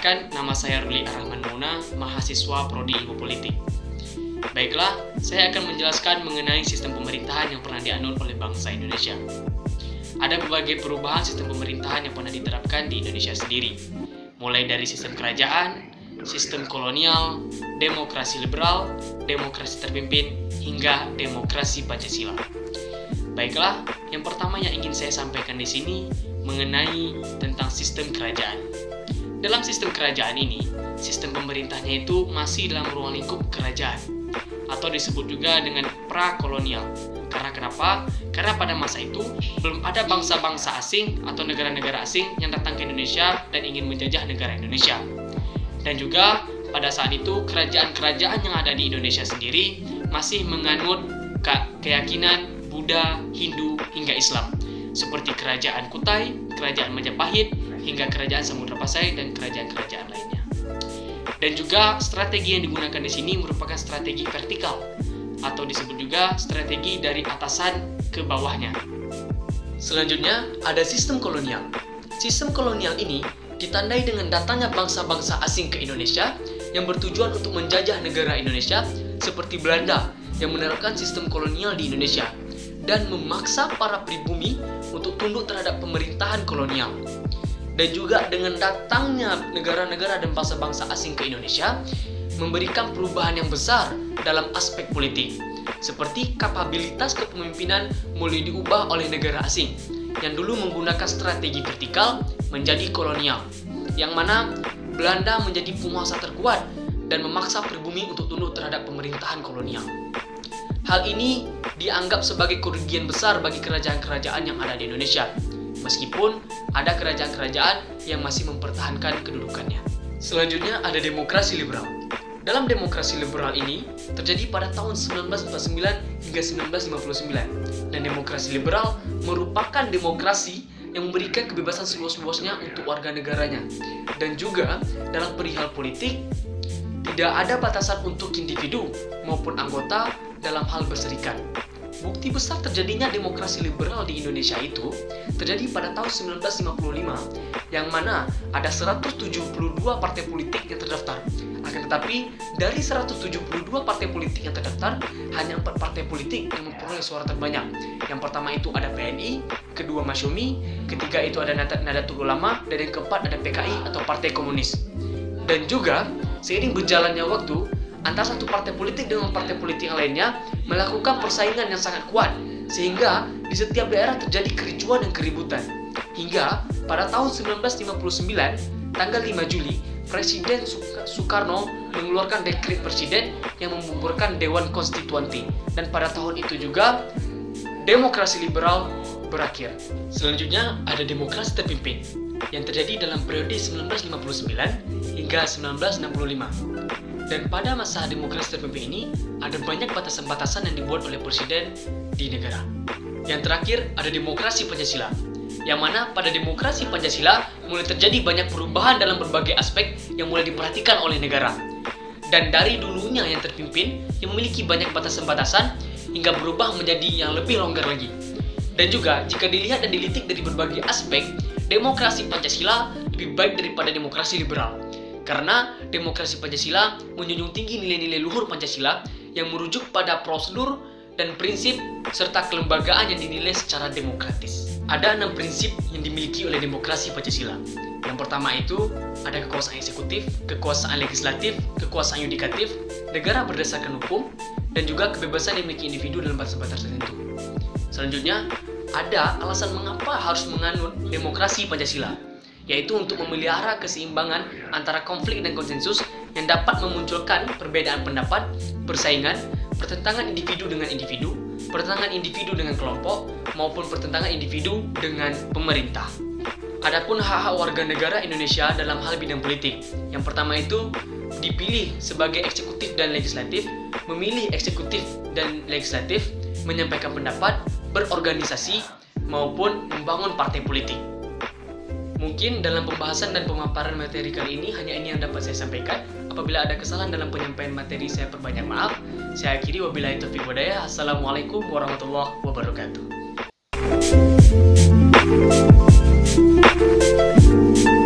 Perkenalkan, nama saya Ruli Arahman Mauna, mahasiswa Prodi Ilmu Politik. Baiklah, saya akan menjelaskan mengenai sistem pemerintahan yang pernah dianut oleh bangsa Indonesia. Ada berbagai perubahan sistem pemerintahan yang pernah diterapkan di Indonesia sendiri, mulai dari sistem kerajaan, sistem kolonial, demokrasi liberal, demokrasi terpimpin, hingga demokrasi Pancasila. Baiklah, yang pertama yang ingin saya sampaikan di sini mengenai tentang sistem kerajaan. Dalam sistem kerajaan ini, sistem pemerintahnya itu masih dalam ruang lingkup kerajaan, atau disebut juga dengan prakolonial. Karena kenapa? Karena pada masa itu belum ada bangsa-bangsa asing atau negara-negara asing yang datang ke Indonesia dan ingin menjajah negara Indonesia. Dan juga pada saat itu kerajaan-kerajaan yang ada di Indonesia sendiri masih menganut keyakinan Buddha, Hindu, hingga Islam, seperti kerajaan Kutai, kerajaan Majapahit, hingga kerajaan Samudra Pasai dan kerajaan-kerajaan lainnya. Dan juga strategi yang digunakan di sini merupakan strategi vertikal, atau disebut juga strategi dari atasan ke bawahnya. Selanjutnya ada sistem kolonial. Sistem kolonial ini ditandai dengan datangnya bangsa-bangsa asing ke Indonesia yang bertujuan untuk menjajah negara Indonesia, seperti Belanda yang menerapkan sistem kolonial di Indonesia dan memaksa para pribumi untuk tunduk terhadap pemerintahan kolonial. Dan juga dengan datangnya negara-negara dan bangsa-bangsa asing ke Indonesia memberikan perubahan yang besar dalam aspek politik, seperti kapabilitas kepemimpinan mulai diubah oleh negara asing yang dulu menggunakan strategi vertikal menjadi kolonial, yang mana Belanda menjadi penguasa terkuat dan memaksa pribumi untuk tunduk terhadap pemerintahan kolonial. Hal ini dianggap sebagai kerugian besar bagi kerajaan-kerajaan yang ada di Indonesia, meskipun ada kerajaan-kerajaan yang masih mempertahankan kedudukannya. Selanjutnya ada demokrasi liberal. Dalam demokrasi liberal ini terjadi pada tahun 1949 hingga 1959, dan demokrasi liberal merupakan demokrasi yang memberikan kebebasan seluas-luasnya untuk warga negaranya. Dan juga dalam perihal politik tidak ada batasan untuk individu maupun anggota dalam hal berserikat. Bukti besar terjadinya demokrasi liberal di Indonesia itu terjadi pada tahun 1955, yang mana ada 172 partai politik yang terdaftar. Akan tetapi, dari 172 partai politik yang terdaftar, hanya 4 partai politik yang memperoleh suara terbanyak. Yang pertama itu ada PNI, kedua Masyumi, ketiga itu ada Nahdlatul Ulama, dan yang keempat ada PKI atau Partai Komunis. Dan juga, seiring berjalannya waktu, antara satu partai politik dengan partai politik yang lainnya melakukan persaingan yang sangat kuat, sehingga di setiap daerah terjadi kericuan dan keributan. Hingga pada tahun 1959, tanggal 5 Juli, Presiden Soekarno mengeluarkan dekret presiden yang membubarkan Dewan Konstituante. Dan pada tahun itu juga demokrasi liberal berakhir. Selanjutnya ada demokrasi terpimpin yang terjadi dalam periode 1959 hingga 1965. Dan pada masa demokrasi terpimpin ini, ada banyak batasan-batasan yang dibuat oleh presiden di negara. Yang terakhir, ada demokrasi Pancasila, yang mana pada demokrasi Pancasila mulai terjadi banyak perubahan dalam berbagai aspek yang mulai diperhatikan oleh negara. Dan dari dulunya yang terpimpin, yang memiliki banyak batasan-batasan, hingga berubah menjadi yang lebih longgar lagi. Dan juga, jika dilihat dan dilitik dari berbagai aspek, demokrasi Pancasila lebih baik daripada demokrasi liberal. Karena demokrasi Pancasila menjunjung tinggi nilai-nilai luhur Pancasila yang merujuk pada prosedur dan prinsip serta kelembagaan yang dinilai secara demokratis. Ada 6 prinsip yang dimiliki oleh demokrasi Pancasila. Yang pertama itu ada kekuasaan eksekutif, kekuasaan legislatif, kekuasaan yudikatif, negara berdasarkan hukum, dan juga kebebasan yang dimiliki individu dalam batas-batas tertentu. Selanjutnya, ada alasan mengapa harus menganut demokrasi Pancasila, yaitu untuk memelihara keseimbangan antara konflik dan konsensus yang dapat memunculkan perbedaan pendapat, persaingan, pertentangan individu dengan individu, pertentangan individu dengan kelompok, maupun pertentangan individu dengan pemerintah. Adapun hak-hak warga negara Indonesia dalam hal bidang politik, yang pertama itu dipilih sebagai eksekutif dan legislatif, memilih eksekutif dan legislatif, menyampaikan pendapat, berorganisasi, maupun membangun partai politik. Mungkin dalam pembahasan dan pemaparan materi kali ini hanya ini yang dapat saya sampaikan. Apabila ada kesalahan dalam penyampaian materi, saya perbanyak maaf. Saya akhiri, wabillahi taufiq walhidayah. Assalamualaikum warahmatullahi wabarakatuh.